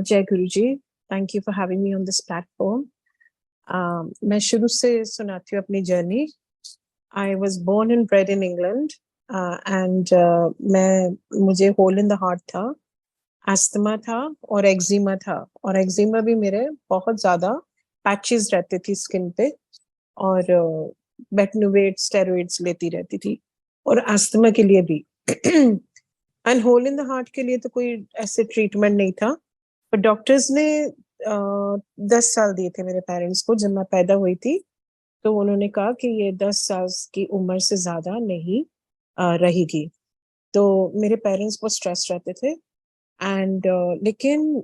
जय Guru ji, thank you for having me on this platform. मैं शुरू से सुनाती हूँ अपनी journey. I was born and bred in England and मुझे होल इन द हार्ट था, एस्थमा था और एक्जिमा था। और एक्जिमा भी मेरे बहुत ज्यादा पैचेस रहते थी स्किन पे, और बेटनोवेट स्टेरॉइड्स लेती रहती थी, और अस्थमा के लिए भी। And hole in the heart के लिए तो कोई ऐसे ट्रीटमेंट नहीं था, पर डॉक्टर्स ने 10 साल दिए थे मेरे पेरेंट्स को जब मैं पैदा हुई थी। तो उन्होंने कहा कि ये 10 साल की उम्र से ज्यादा नहीं रहेगी। तो मेरे पेरेंट्स बहुत स्ट्रेस रहते थे, एंड लेकिन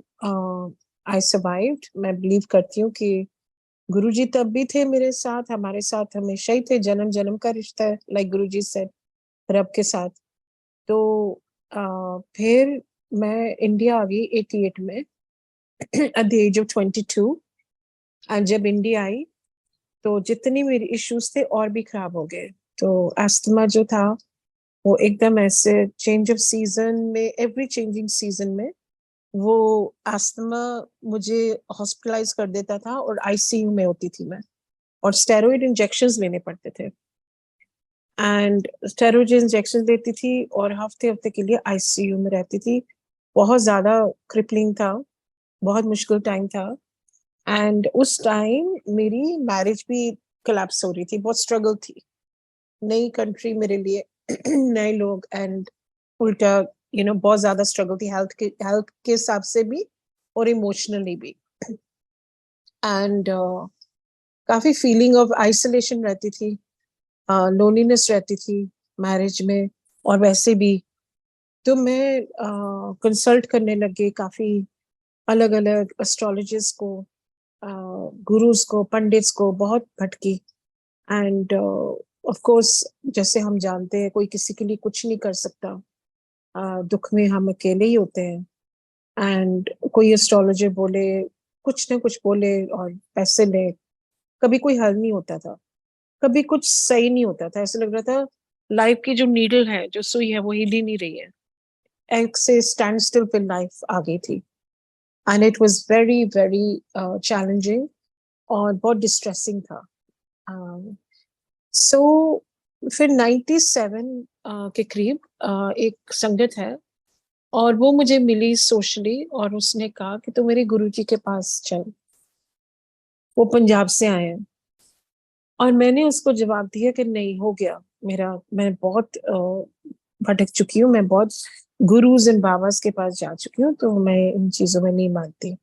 आई सर्वाइव्ड। मैं बिलीव करती हूँ कि गुरुजी तब भी थे मेरे साथ, हमारे साथ हमेशा ही थे। जन्म जन्म का रिश्ता है, लाइक गुरुजी सेड, रब के साथ। तो फिर मैं इंडिया आ गई 88 में at the age of 22। And जब इंडिया आई तो जितनी मेरी इश्यूज थे और भी खराब हो गए। तो अस्थमा जो था वो एकदम ऐसे चेंज ऑफ सीजन में, एवरी चेंजिंग सीजन में वो अस्थमा मुझे हॉस्पिटलाइज कर देता था, और आईसीयू में होती थी मैं, और स्टेरॉइड इंजेक्शंस लेने पड़ते थे। एंड स्टेरॉइड इंजेक्शन लेती थी और हफ्ते हफ्ते के लिए आईसीयू में रहती थी। बहुत ज्यादा क्रिपलिंग था, बहुत मुश्किल टाइम था। एंड उस टाइम मेरी मैरिज भी कोलैप्स हो रही थी, बहुत स्ट्रगल थी। नई कंट्री मेरे लिए, नए लोग, एंड उल्टा बहुत ज्यादा स्ट्रगल थी, हेल्थ के हिसाब से भी और इमोशनली भी। एंड काफी फीलिंग ऑफ आइसोलेशन रहती थी, लोनलीनेस रहती थी मैरिज में, और वैसे भी। तो मैं कंसल्ट करने लगे काफी अलग अलग एस्ट्रोलॉजिस्ट को, गुरुज को, पंडित्स को, बहुत भटकी। एंड ऑफ कोर्स, जैसे हम जानते हैं, कोई किसी के लिए कुछ नहीं कर सकता। दुख में हम अकेले ही होते हैं। एंड कोई एस्ट्रोलॉजर बोले, कुछ ना कुछ बोले और पैसे ले, कभी कोई हल नहीं होता था, कभी कुछ सही नहीं होता था। ऐसा लग रहा था लाइफ की जो नीडल है, जो सुई है, वो हिल ही नहीं रही है। एक से स्टैंड स्टिल पे लाइफ आ गई थी। And it was very very challenging और बहुत डिस्ट्रेसिंग था। सो फिर 97 के करीब एक संगत है, और वो मुझे मिली सोशली, और उसने कहा कि तू मेरे गुरुजी के पास चल, वो पंजाब से आए हैं। और मैंने उसको जवाब दिया कि नहीं, हो गया मेरा, मैं बहुत भटक चुकी हूँ, मैं बहुत गुरुज एंड बाबास के पास जा चुकी हूँ, तो मैं इन चीजों में नहीं मानती।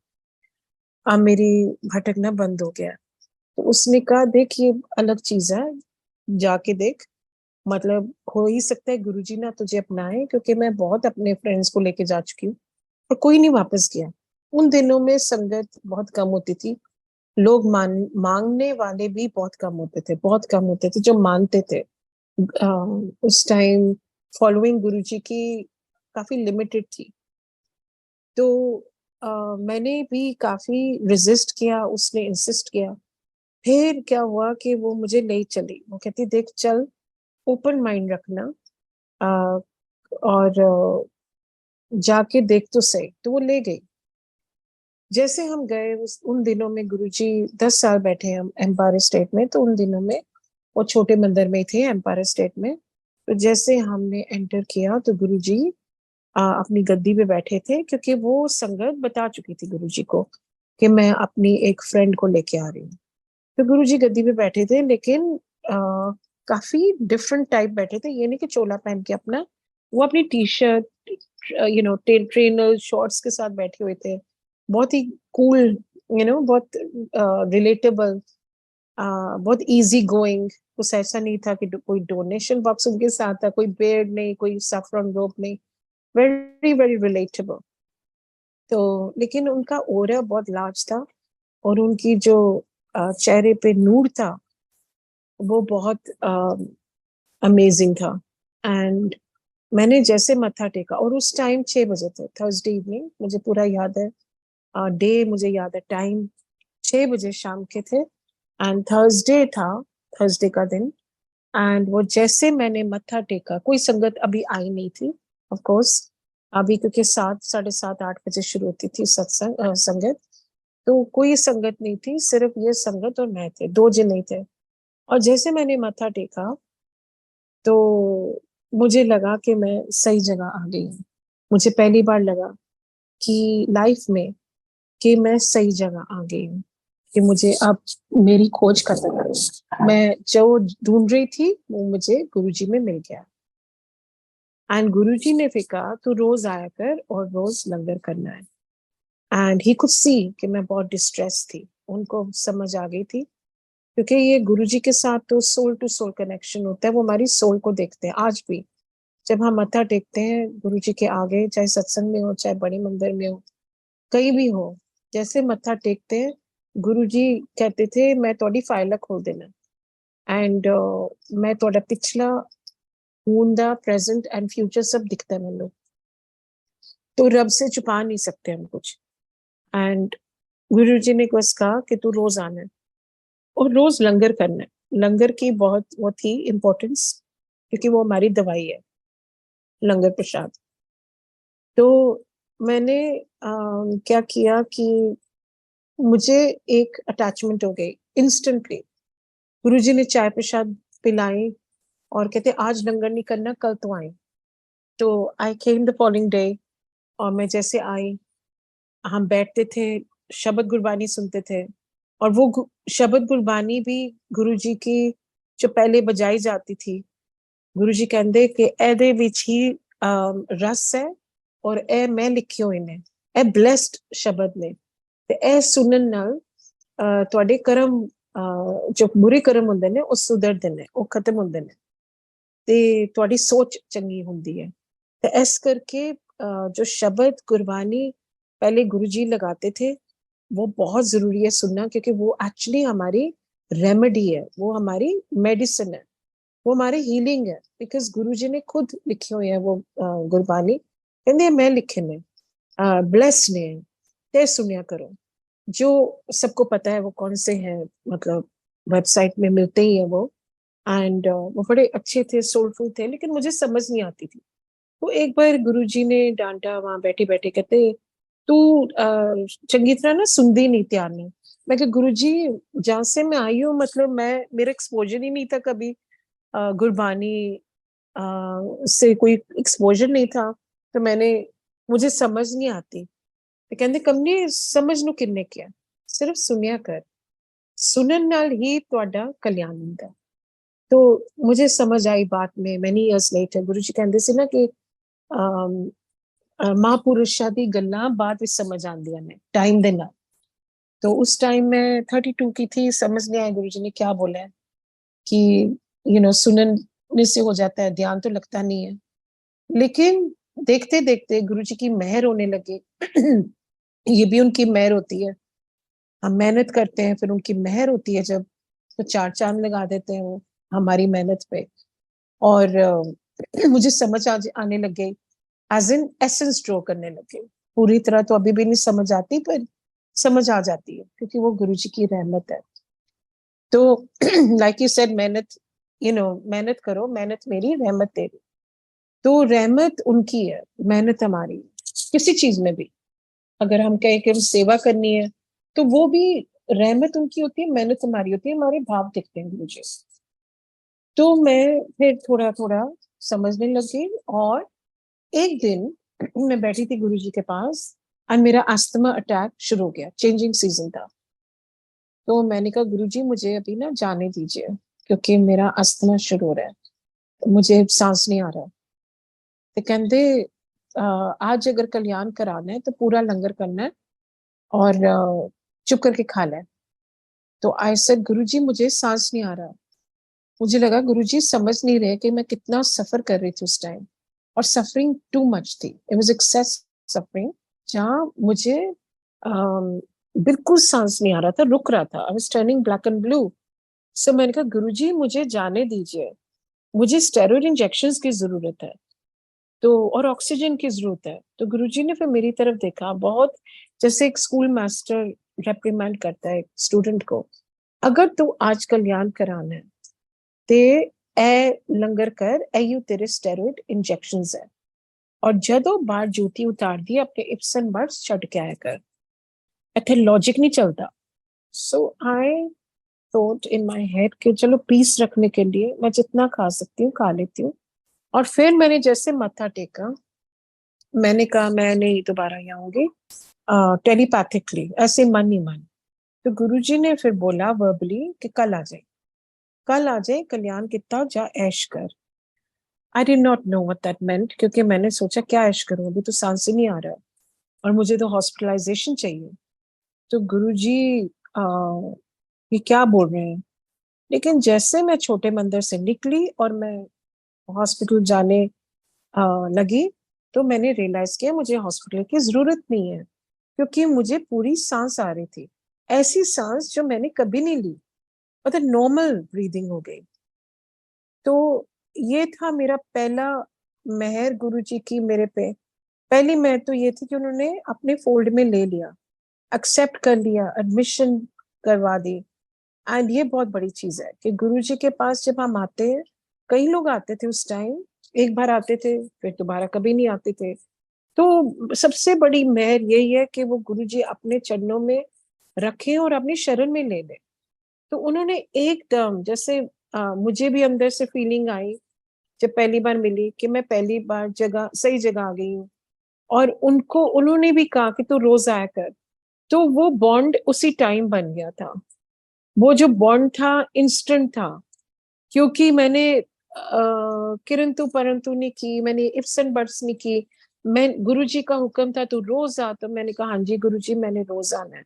अब मेरी भटकना बंद हो गया। तो उसने कहा, देख ये अलग चीज है, जाके देख। मतलब हो ही सकता है गुरुजी ना तुझे अपनाए, क्योंकि मैं बहुत अपने फ्रेंड्स को लेके जा चुकी हूँ और कोई नहीं वापस गया। उन दिनों में संगत बहुत कम होती थी, लोग मांगने वाले भी बहुत कम होते थे, बहुत कम होते थे जो मानते थे। उस टाइम फॉलोइंग गुरुजी की काफी लिमिटेड थी। तो मैंने भी काफी रेजिस्ट किया, उसने इंसिस्ट किया। फिर क्या हुआ कि वो मुझे ले चली, वो कहती देख चल, ओपन माइंड रखना, अ, और जाके देख तो सही। तो वो ले गई। जैसे हम गए, उन दिनों में गुरुजी 10 साल बैठे हम एम्पायर स्टेट में, तो उन दिनों में वो छोटे मंदिर में थे एम्पायर स्टेट में। तो जैसे हमने एंटर किया तो गुरुजी अपनी गद्दी पे बैठे थे, क्योंकि वो संगत बता चुकी थी गुरुजी को कि मैं अपनी एक फ्रेंड को लेके आ रही हूँ। तो गुरुजी गद्दी पे बैठे थे, लेकिन काफी डिफरेंट टाइप बैठे थे। ये नहीं कि चोला पहन के अपना, वो अपनी टी शर्ट, ट्रेनर शॉर्ट्स के साथ बैठे हुए थे। बहुत ही कूल, बहुत रिलेटेबल, बहुत इजी गोइंग। कुछ ऐसा नहीं था कि कोई डोनेशन बॉक्स उनके साथ था, कोई बेड नहीं, कोई सफरन रोप नहीं। Very very relatable. तो लेकिन उनका ऑरा बहुत लार्ज था, और उनकी जो चेहरे पे नूर था वो बहुत अमेजिंग था। एंड मैंने जैसे मत्था टेका, और उस टाइम 6 बजे थे, थर्सडे इवनिंग, मुझे पूरा याद है, डे मुझे याद है, टाइम 6 बजे शाम के थे। एंड थर्सडे था, थर्सडे का दिन। एंड वो जैसे मैंने मत्था टेका, कोई संगत अभी आई नहीं थी ऑफ कोर्स, अभी क्योंकि 7, 7:30, 8 बजे शुरू होती थी सत्संग संगत, तो कोई संगत नहीं थी, सिर्फ ये संगत और मैं थे, 2 जने थे। और जैसे मैंने माथा टेका तो मुझे लगा कि मैं सही जगह आ गई हूँ। मुझे पहली बार लगा कि लाइफ में कि मैं सही जगह आ गई हूँ, कि मुझे अब मेरी खोज खत्म है। मैं जो ढूंढ रही थी वो मुझे गुरुजी में मिल गया। एंड गुरुजी ने फिर कहा तू रोज आया कर और रोज लंगर करना है। एंड ही कुड सी कि मैं बहुत डिस्ट्रेस थी, उनको समझ आ गई थी, क्योंकि ये गुरुजी के साथ तो सोल टू सोल कनेक्शन होता है, वो हमारी सोल को देखते हैं आज भी। जब हम मत्था टेकते हैं गुरुजी के आगे, चाहे सत्संग में हो, चाहे बड़े मंदिर में हो, कहीं भी हो, जैसे मत्था टेकते हैं, गुरुजी कहते थे मैं थोड़ी फाइल खोल देना। एंड मैं थोड़ा पिछला, हूं दा, प्रेजेंट एंड फ्यूचर सब दिखता है मैंने। तो रब से छुपा नहीं सकते हम कुछ। एंड गुरुजी ने बस कहा कि तू रोज आना है और रोज लंगर करना है। लंगर की बहुत वो थी इम्पोर्टेंस, क्योंकि वो हमारी दवाई है, लंगर प्रसाद। तो मैंने क्या किया कि मुझे एक अटैचमेंट हो गई इंस्टेंटली। गुरुजी ने चाय प्रसाद पिलाई और कहते आज लंगर नहीं करना, कल तो आए। तो आई केम द फॉलोइंग डे, और मैं जैसे आई, हम बैठते थे, शब्द गुरबानी सुनते थे। और वो शब्द गुरबानी भी गुरुजी की जो पहले बजाई जाती थी, गुरुजी कहते कि एदे विच ही रस है और ए मैं लिखियो इन्हें, ए ब्लेस्ड शब्द ने, ਤੇ ਇਹ ਸੁਣਨ ਨਾਲ ਤੁਹਾਡੇ ਕਰਮ, ਜੋ ਬੁਰੇ ਕਰਮ ਹੁੰਦੇ ਨੇ ਉਹ ਸੁਧਰਦੇ ਨੇ, ਉਹ ਖਤਮ ਹੁੰਦੇ ਨੇ, ਤੇ ਤੁਹਾਡੀ ਸੋਚ ਚੰਗੀ ਹੁੰਦੀ ਹੈ। ਤੇ ਇਸ ਕਰਕੇ जो शब्द गुरबानी पहले गुरुजी लगाते थे, वो बहुत जरूरी है सुनना, क्योंकि वो एक्चुअली हमारी रेमेडी है, वो हमारी मेडिसिन है, वो हमारी हीलिंग है। बिकॉज गुरुजी ने खुद लिखी हुई है वो गुरबानी, कहते मैं लिखे ने, ब्लेस ने, ते सुनिया करो। जो सबको पता है वो कौन से हैं, मतलब वेबसाइट में मिलते ही है वो। एंड वो बड़े अच्छे थे, सोलफुल थे, लेकिन मुझे समझ नहीं आती थी। तो एक बार गुरुजी ने डांटा वहां बैठे बैठे, कहते तू चंगी तरह ना सुनती नहीं, ध्यान ने। मैं कहा गुरुजी, जहां से मैं आई हूँ, मतलब मैं, मेरा एक्सपोजर ही नहीं था कभी गुरबानी से कोई एक्सपोजर नहीं था। तो मैंने, मुझे समझ नहीं आती। तो कहते कमने समझ नु किन्ने किया, सिर्फ सुनिया कर, सुनन नाल ही ਤੁਹਾਡਾ कल्याण ਹੁੰਦਾ। तो मुझे समझ आई बात में मैनी ईयर्स लेटर। गुरु जी कहते ਸੀ ना कि महापुरुषां दी गल्लां बाद विच समझ आंदियां ने टाइम दे नाल। तो उस टाइम मैं 32 की थी, समझ नहीं आया गुरु जी ने क्या बोला है, कि सुनने से हो जाता है, ध्यान तो लगता नहीं है। लेकिन देखते देखते गुरु जी की मेहर होने लगी। ये भी उनकी मेहर होती है, हम मेहनत करते हैं, फिर उनकी मेहर होती है जब, तो 4 चांद लगा देते हैं वो हमारी मेहनत पे। और मुझे समझ आने लग गई, एज इन एसेंस ड्रॉ करने लग गई। पूरी तरह तो अभी भी नहीं समझ आती, पर समझ आ जाती है, क्योंकि वो गुरु जी की रहमत है। तो लाइक यू सेड, मेहनत, मेहनत करो, मेहनत मेरी, रहमत तेरी। तो रहमत उनकी है, मेहनत हमारी। किसी चीज में भी अगर हम कहें कि हम सेवा करनी है, तो वो भी रहमत उनकी होती है, मेहनत हमारी होती है, हमारे भाव दिखते हैं मुझे। तो मैं फिर थोड़ा थोड़ा समझने लग गई। और एक दिन मैं बैठी थी गुरुजी के पास, और मेरा अस्थमा अटैक शुरू हो गया, चेंजिंग सीजन था। तो मैंने कहा गुरुजी मुझे अभी ना जाने दीजिए, क्योंकि मेरा अस्थमा शुरू हो रहा है, तो मुझे सांस नहीं आ रहा। तो कहते आज अगर कल्याण कराना है तो पूरा लंगर करना है, और चुप करके खा लें। तो आई सेड गुरुजी मुझे सांस नहीं आ रहा। मुझे लगा गुरुजी समझ नहीं रहे कि मैं कितना सफर कर रही थी उस टाइम, और सफरिंग टू मच थी, इट वाज एक्सेस सफरिंग, जहाँ मुझे बिल्कुल सांस नहीं आ रहा था, रुक रहा था, I was turning black and blue. So मैंने कहा गुरुजी मुझे जाने दीजिए, मुझे स्टेरॉइड इंजेक्शंस की जरूरत है, तो और ऑक्सीजन की जरूरत है। तो गुरुजी ने फिर मेरी तरफ देखा, बहुत जैसे एक स्कूल मास्टर रेप्रीमेंड करता है स्टूडेंट को, अगर तू आज कल्याण कराना है ते ए लंगर कर, एयू तेरे स्टेरॉइड इंजेक्शंस है। और जदों बार जूती उतार दी अपने इप्सन बर्ड्स छड़ के आया कर, इथे लॉजिक नहीं चलता। So I thought in my head कि चलो पीस रखने के लिए मैं जितना खा सकती हूँ खा लेती हूँ। और फिर मैंने जैसे मत्था टेका, मैंने कहा मैं नहीं दोबारा यहाँ आऊंगी, टेलीपैथिकली, ऐसे मन ही मन। तो गुरुजी ने फिर बोला वर्बली कि कल आ जाए, कल आ जाए, कल्याण कितना जा ऐश कर। I did not know what that meant, क्योंकि मैंने सोचा क्या ऐश करूं, अभी तो सांस ही नहीं आ रहा और मुझे तो हॉस्पिटलाइजेशन चाहिए। तो गुरुजी आ, ये क्या बोल रहे हैं। लेकिन जैसे मैं छोटे मंदिर से निकली और मैं हॉस्पिटल जाने लगी, तो मैंने रियलाइज किया मुझे हॉस्पिटल की जरूरत नहीं है, क्योंकि मुझे पूरी सांस आ रही थी, ऐसी सांस जो मैंने कभी नहीं ली, मतलब नॉर्मल ब्रीदिंग हो गई। तो ये था मेरा पहला मेहर गुरु जी की मेरे पे। पहली मेहर तो ये थी कि उन्होंने अपने फोल्ड में ले लिया, एक्सेप्ट कर लिया, एडमिशन करवा दी। एंड ये बहुत बड़ी चीज है कि गुरु जी के पास जब हम आते हैं, कई लोग आते थे उस टाइम, एक बार आते थे फिर दोबारा कभी नहीं आते थे। तो सबसे बड़ी मेहर यही है कि वो गुरु जी अपने चरणों में रखें और अपनी शरण में ले लें। तो उन्होंने एकदम जैसे मुझे भी अंदर से फीलिंग आई जब पहली बार मिली कि मैं पहली बार जगह सही जगह आ गई हूँ। और उनको उन्होंने भी कहा कि तू रोज आया कर। तो वो बॉन्ड उसी टाइम बन गया था। वो जो बॉन्ड था इंस्टेंट था, क्योंकि मैंने किरंतु परंतु नहीं की, मैंने इफ्स एंड बट्स नहीं की। मैं गुरुजी का हुक्म था तू रोज आ, तो मैंने कहा हाँ जी गुरुजी मैंने रोज आना है,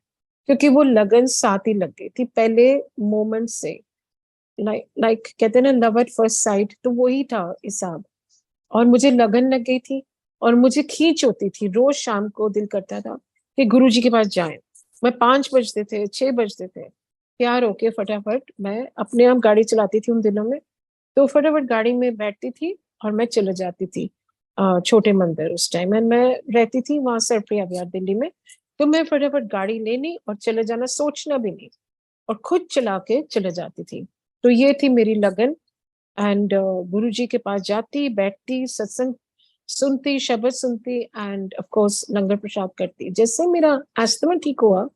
क्योंकि वो लगन साथ ही लग गई थी पहले मोमेंट से। लाइक कहते हैं ना लव एट फर्स्ट साइट, तो वही था हिसाब। और मुझे लगन लग गई थी और मुझे खींच होती थी, रोज शाम को दिल करता था कि गुरुजी के पास जाएं। मैं 5 बजते थे 6 बजते थे, तैयार होके फटाफट मैं अपने आप गाड़ी चलाती थी उन दिनों में। तो फटाफट गाड़ी में बैठती थी और मैं चले जाती थी छोटे मंदिर। उस टाइम में मैं रहती थी वहां सरप्रिया विहार दिल्ली में। तो मैं फटाफट गाड़ी लेनी और चले जाना, सोचना भी नहीं, और खुद चला के चले जाती थी। तो ये थी मेरी लगन। एंड गुरु जी के पास जाती, बैठती, सत्संग सुनती, शब्द सुनती, एंड ऑफ कोर्स लंगर प्रसाद करती। जैसे मेरा अस्थमा ठीक हुआ,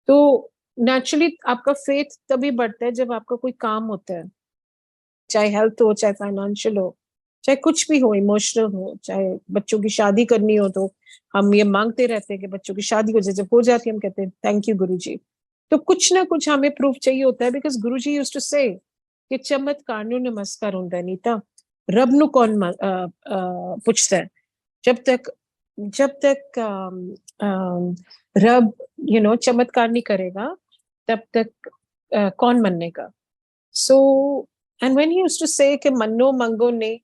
तो नेचुरली आपका फेथ तभी बढ़ता है जब आपका कोई काम होता है, चाहे हेल्थ हो, चाहे फाइनेंशियल हो, चाहे कुछ भी हो, इमोशनल हो, चाहे बच्चों की शादी करनी हो। तो हम ये मांगते रहते हैं कि बच्चों की शादी हो जाए, जब हो जाती है हम कहते हैं थैंक यू गुरु जी। तो कुछ ना कुछ हमें प्रूफ चाहिए होता है, because Guru ji used to say कि चमत्कार नु नमस्कार ਹੁੰਦਾ नीता, रब नु कौन पूछता है। जब तक रब चमत्कार नहीं करेगा, तब तक कौन मनने का। So and when he used to say कि मन्नो मंगो ने,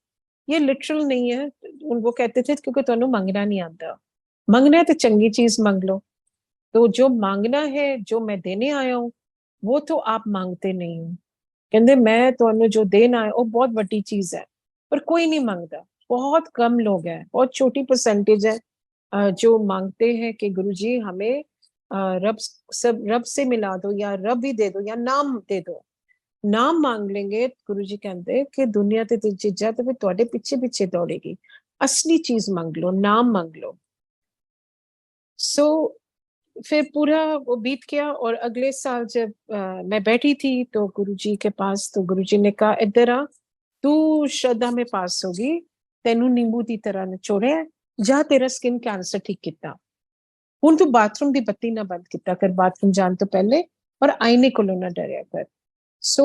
ये लिटरल नहीं है। वो कहते थे क्योंकि ਤੁਹਾਨੂੰ ਮੰਗਣਾ नहीं आता, मंगना है तो चंगी चीज मांग लो। तो जो मांगना है, जो मैं देने आया हूँ, वो तो आप मांगते नहीं हो। कहते मैं ਤੁਹਾਨੂੰ जो देना है वो बहुत बड़ी चीज है, पर कोई नहीं मांगता। बहुत कम लोग हैं, बहुत छोटी परसेंटेज है जो मांगते हैं कि गुरुजी हमें रब से मिला दो, या रब ही दे दो, या नाम दे दो। नाम मांग लेंगे गुरु जी कहते कि दुनिया ते चीजा तो फिर ਤੁਹਾਡੇ पीछे पीछे दौड़ेगी। असली चीज मांग लो, नाम मांग लो। सो फिर पूरा वो बीत गया। और अगले साल जब मैं बैठी थी तो गुरु जी के पास, तो गुरु जी ने कहा इधर आ, तू श्रद्धा में पास होगी, तेनू नींबू की तरह निचोड़िया, जा तेरा स्किन कैंसर ठीक किता। ਹੁਣ तू बाथरूम की बत्ती ना बंद किता कर बाथरूम जान तो पहले, और आईने को ना डरिया कर। सो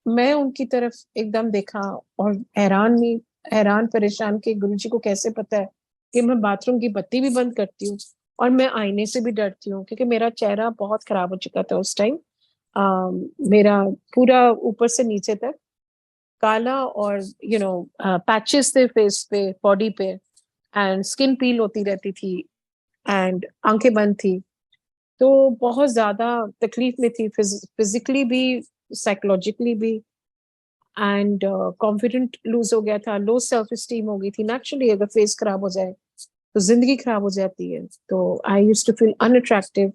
मैं उनकी तरफ एकदम देखा और हैरान नहीं, हैरान परेशान कि गुरुजी को कैसे पता है कि मैं बाथरूम की बत्ती भी बंद करती हूँ और मैं आईने से भी डरती हूँ, क्योंकि मेरा चेहरा बहुत खराब हो चुका था उस टाइम। मेरा पूरा ऊपर से नीचे तक काला, और पैचेस थे फेस पे, बॉडी पे, एंड स्किन पील होती रहती थी, एंड आंखें बंद थी। तो बहुत ज्यादा तकलीफ में थी, फिजिकली भी, साइकोलॉजिकली भी। एंड कॉन्फिडेंट लूज हो गया था, लो सेल्फ स्टीम हो गई थी। नेचुरली अगर फेस खराब हो जाए तो जिंदगी खराब हो जाती है। तो I used to feel unattractive,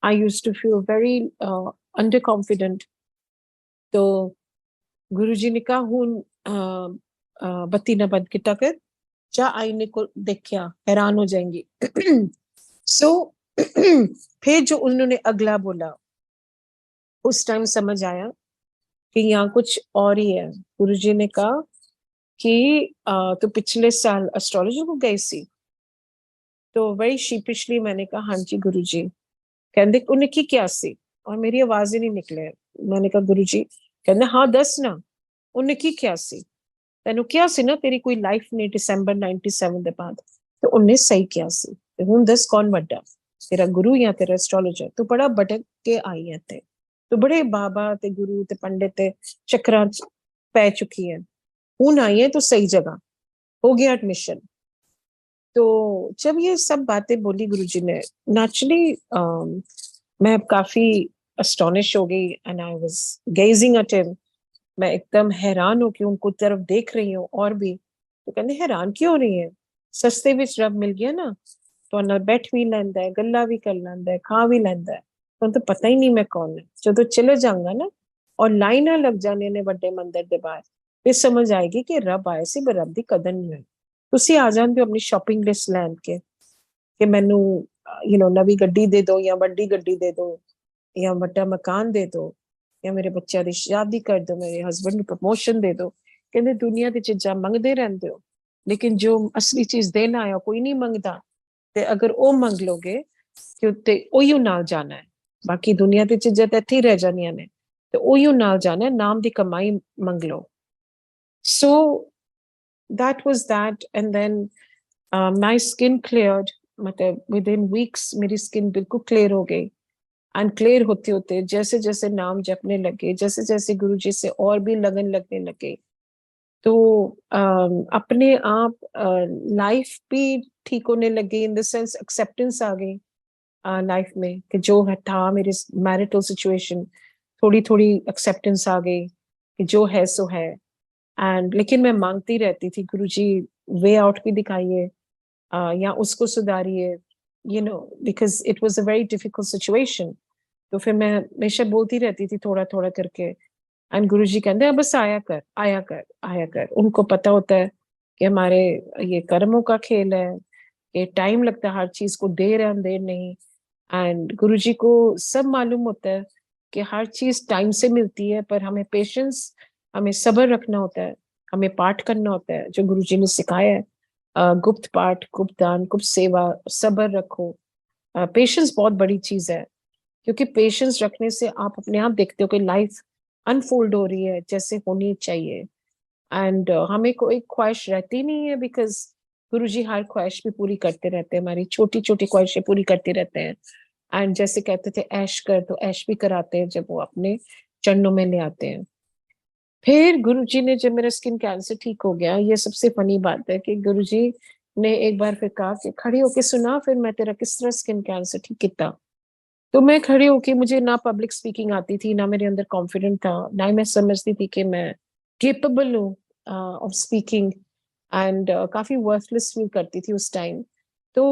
I used to feel very under confident. तो गुरुजी ने कहा हूँ बत्ती ना बंद किता कर, जा आईने को देखा, हैरान हो जाएंगी। सो फिर जो उन्होंने अगला बोला, उस टाइम समझ आया कि यहाँ कुछ और ही है। गुरुजी ने कहा कि तो पिछले साल एस्ट्रोलॉजर को गई सी? तो वही शीपिशली मैंने कहा हाँ जी गुरुजी। कहते उन्हें की क्या सी? और मेरी आवाज ही नहीं निकले। मैंने कहा गुरुजी। कहते हाँ दस ना, उन्हें की क्या सी? तेन क्या सी ना तेरी कोई लाइफ नहीं डिसंबर 97 के बाद। तो उन्हें सही क्या सी, ते हुण दस कौन वड्डा, तेरा गुरु या तेरा एस्ट्रोलॉजर? तो बड़ा भटक के आई है ते, तो बड़े बाबा ते गुरु ते पंडित ते चक्रां च पै चुकी है, हुण आई है तो सही जगह, हो गया एडमिशन। तो जब ये सब बातें बोली गुरुजी ने, नेचुरली मैं काफी अस्टोनिश हो गई and I was gazing at him. मैं एकदम हैरान हो के उनको तरफ देख रही हूँ और भी। तो कहते हैरान क्यों हो रही है, सस्ते विच रब मिल गया ना, तो ना बैठ भी लैंदा है, गल्ला भी कर लैंदा है, खा भी लैंदा है, तो पता ही नहीं मैं कौन है। जो चले जाऊंगा ना और लाइना लग जाने ने बड़े मंदिर के बाहर, फिर समझ आएगी कि रब आए सी पर रब की कदर नहीं हुई। ਤੁਸੀਂ ਆ ਜਾਂਦੇ ਹੋ ਆਪਣੀ ਸ਼ਾਪਿੰਗ ਲਿਸਟ ਲੈਣ ਕੇ ਕਿ ਮੈਨੂੰ ਨਵੀਂ ਗੱਡੀ ਦੇ ਦਿਓ ਜਾਂ ਵੱਡੀ ਗੱਡੀ ਦੇ ਦਿਓ ਜਾਂ ਵੱਡਾ ਮਕਾਨ ਦੇ ਦਿਓ ਜਾਂ ਮੇਰੇ ਬੱਚਿਆਂ ਦੀ ਸ਼ਾਦੀ ਕਰ ਦਿਓ, ਮੇਰੇ ਹਸਬੰਡ ਨੂੰ ਪ੍ਰਮੋਸ਼ਨ ਦੇ ਦਿਓ। ਕਹਿੰਦੇ ਦੁਨੀਆ ਦੀ ਚੀਜ਼ਾਂ ਮੰਗਦੇ ਰਹਿੰਦੇ ਹੋ, ਲੇਕਿਨ ਜੋ ਅਸਲੀ ਚੀਜ਼ ਦੇਣਾ ਆਇਆ ਕੋਈ ਨਹੀਂ ਮੰਗਦਾ। ਤੇ ਅਗਰ ਉਹ ਮੰਗ ਲੋਗੇ ਕਿ ਉੱਤੇ ਉਹੀਓ ਨਾਲ ਜਾਣਾ ਹੈ, ਬਾਕੀ ਦੁਨੀਆ ਦੀ ਚੀਜ਼ਾਂ ਤਾਂ ਇੱਥੇ ਹੀ ਰਹਿ ਜਾਣੀਆਂ ਨੇ, ਤੇ ਉਹੀਓ ਨਾਲ ਜਾਣਾ ਹੈ, ਨਾਮ ਦੀ ਕਮਾਈ ਮੰਗ ਲਓ। ਸੋ that was that, and then my skin cleared, मतलब within weeks मेरी स्किन बिल्कुल क्लियर हो गई। एंड क्लियर होते होते जैसे जैसे नाम जपने लगे, जैसे जैसे गुरुजी से और भी लगन लगने लगे, तो अपने आप लाइफ भी ठीक होने लगी। इन द सेंस एक्सेप्टेंस आ गई लाइफ में कि जो है था मेरे मैरिटल सिचुएशन, थोड़ी थोड़ी एक्सेप्टेंस आ गई कि जो है सो है। एंड लेकिन मैं मांगती रहती थी गुरुजी वे आउट भी दिखाइए, या उसको सुधारिए, because it was a very difficult situation. तो फिर मैं हमेशा बोलती रहती थी थोड़ा थोड़ा करके। एंड गुरुजी कहते हैं बस आया कर, आया कर, आया कर। उनको पता होता है कि हमारे ये कर्मों का खेल है, ये टाइम लगता है हर चीज को, देर है अंधेर नहीं। एंड गुरुजी को सब मालूम होता है कि हर चीज टाइम से मिलती है, पर हमें पेशेंस, हमें सब्र रखना होता है, हमें पाठ करना होता है जो गुरुजी ने सिखाया है। गुप्त पाठ, गुप्त दान, गुप्त सेवा, सब्र रखो। पेशेंस बहुत बड़ी चीज है, क्योंकि पेशेंस रखने से आप अपने आप देखते हो कि लाइफ अनफोल्ड हो रही है जैसे होनी चाहिए। एंड हमें कोई ख्वाहिश रहती नहीं है, बिकॉज गुरुजी हर ख्वाहिश भी पूरी करते रहते हैं, हमारी छोटी छोटी ख्वाहिशें पूरी करते रहते हैं। एंड जैसे कहते थे ऐश कर, तो ऐश भी कराते हैं जब वो अपने चरणों में ले आते हैं। फिर गुरुजी ने, जब मेरा स्किन कैंसर ठीक हो गया, ये सबसे फनी बात है कि गुरुजी ने एक बार फिर कहा कि खड़ी होके सुना फिर मैं तेरा किस तरह स्किन कैंसर ठीक किया। तो मैं खड़ी होके, मुझे ना पब्लिक स्पीकिंग आती थी, ना मेरे अंदर कॉन्फिडेंट था, ना ही मैं समझती थी कि मैं केपेबल हूँ ऑफ स्पीकिंग। एंड काफी वर्थलेस फील करती थी उस टाइम। तो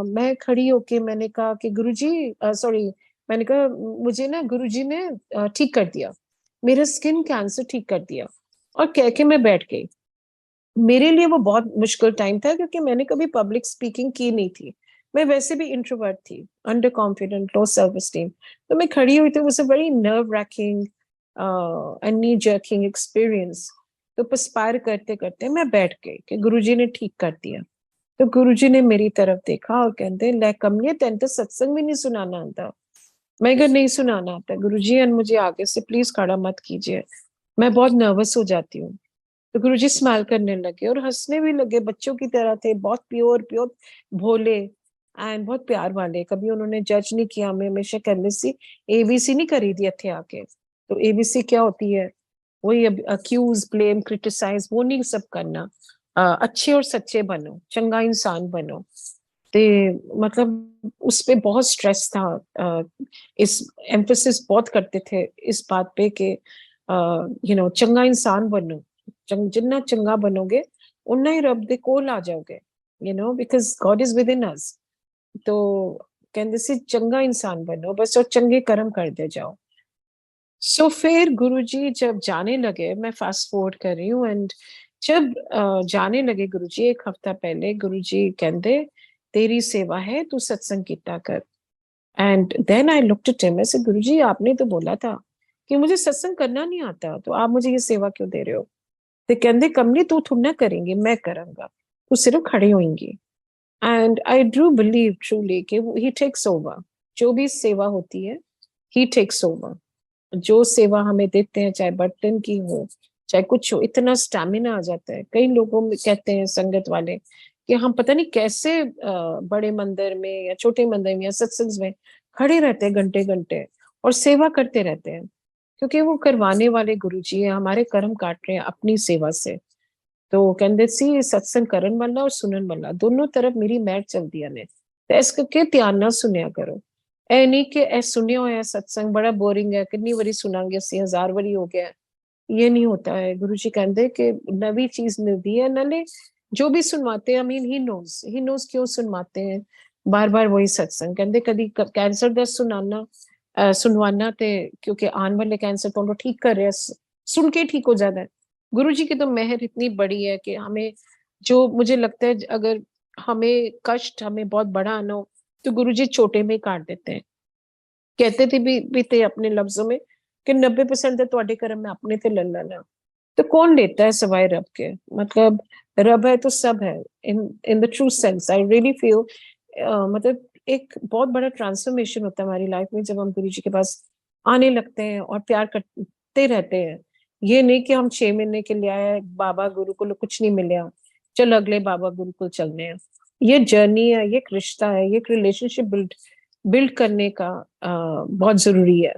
मैं खड़ी होके मैंने कहा कि गुरुजी, सॉरी, मैंने कहा मुझे ना गुरुजी ने ठीक कर दिया, मेरा स्किन कैंसर ठीक कर दिया। और कह के मैं बैठ गई। मेरे लिए वो बहुत मुश्किल टाइम था, क्योंकि मैंने कभी पब्लिक स्पीकिंग की नहीं थी। मैं वैसे भी इंट्रोवर्ट थी, under confident, low self esteem. तो मैं खड़ी हुई थी, was a very nerve racking and knee jerking experience. तो परस्पायर करते करते मैं बैठ गई कि गुरुजी ने ठीक कर दिया। तो गुरुजी ने मेरी तरफ देखा और कहते ले कमिए, तेन तो सत्संग भी नहीं सुनाना आता। मैं अगर नहीं सुनाना आता गुरुजी, एंड मुझे आगे से प्लीज खड़ा मत कीजिए, मैं बहुत नर्वस हो जाती हूँ। तो गुरुजी स्माइल करने लगे और हंसने भी लगे, बच्चों की तरह थे, बहुत प्योर प्योर, भोले एंड बहुत प्यार वाले। कभी उन्होंने जज नहीं किया हमें, हमेशा कहने सी एबीसी नहीं करी दी इथे आके। तो एबीसी क्या होती है? वही अक्यूज, ब्लेम, क्रिटिसाइज, वो नहीं सब करना। अच्छे और सच्चे बनो, चंगा इंसान बनो। ते मतलब उस पे बहुत स्ट्रेस था। इस एम्फोसिस बहुत करते थे इस बात पे कि चंगा इंसान बनो। जिन्ना चंगा बनोगे उन्ना ही रब दे कोल आ जाओगे, because God is within us. तो कहते सी चंगा इंसान बनो बस, और चंगे कर्म करते जाओ। सो फिर गुरुजी जब जाने लगे, मैं फास्ट फॉरवर्ड कर रही हूँ, एंड जब जाने लगे गुरुजी, एक हफ्ता पहले गुरुजी कहते तेरी सेवा है, तू सत्संग कीता कर। And then I looked at him, ऐसे गुरुजी आपने तो बोला था कि मुझे सत्संग करना नहीं आता, तो आप मुझे ये सेवा क्यों दे रहे हो? तो कहते कमली तू थोड़ा ना करेंगे, मैं करूंगा, तू सिर्फ खड़ी होंगी। And I do believe truly कि ही टेक्स ओवर। जो भी सेवा होती है, ही टेक्स ओवर। जो सेवा हमें देते हैं, चाहे बर्तन की हो, चाहे कुछ हो, इतना स्टैमिना आ जाता है। कई लोगों में कहते हैं संगत वाले कि हम पता नहीं कैसे बड़े मंदिर में या छोटे मंदिर में या सत्संग में खड़े रहते हैं घंटे घंटे और सेवा करते रहते हैं, क्योंकि वो करवाने वाले गुरु जी है, हमारे कर्म काट रहे हैं अपनी सेवा से। तो कहते सी सत्संग करन वाला और सुनन वाला दोनों तरफ मेरी मैट चलती ने, तो इस करके ध्यान ना सुनिया करो। ए नहीं कि ए सुनिया होया सत्संग बड़ा बोरिंग है, कितनी बारी सुनांगे असि, 1000 बारी हो गया। ये नहीं होता है। गुरु जी कहते कि नवी चीज मिलती है, नाले जो भी सुनवाते हैं, आई मीन ही नोज क्यों सुनवाते हैं बार बार वही सत्संग। कहते कभी कैंसर का सुनवाना ते क्योंकि आने वाले कैंसर तो ठीक कर रहे हैं, सुन के ठीक हो जाता है। गुरु जी की तो मेहर इतनी बड़ी है कि हमें, जो मुझे लगता है अगर हमें कष्ट हमें बहुत बड़ा आना हो तो गुरु जी छोटे में ही काट देते हैं। कहते थे भी थे अपने लफ्जों में कि 90% तो ਤੁਹਾਡੇ कर्म में अपने थे ले लेना। तो कौन लेता है सवाए रब के? मतलब रब है तो सब है, in the true sense. I really feel मतलब एक बहुत बड़ा ट्रांसफॉर्मेशन होता है हमारी लाइफ में जब हम गुरु जी के पास आने लगते हैं और प्यार करते रहते हैं। ये नहीं कि हम 6 महीने के लिए आए बाबा गुरुकुल कुछ नहीं मिला, चल अगले बाबा गुरुकुल चलने हैं। ये जर्नी है, ये एक रिश्ता है, ये एक रिलेशनशिप बिल्ड बिल्ड करने का बहुत जरूरी है।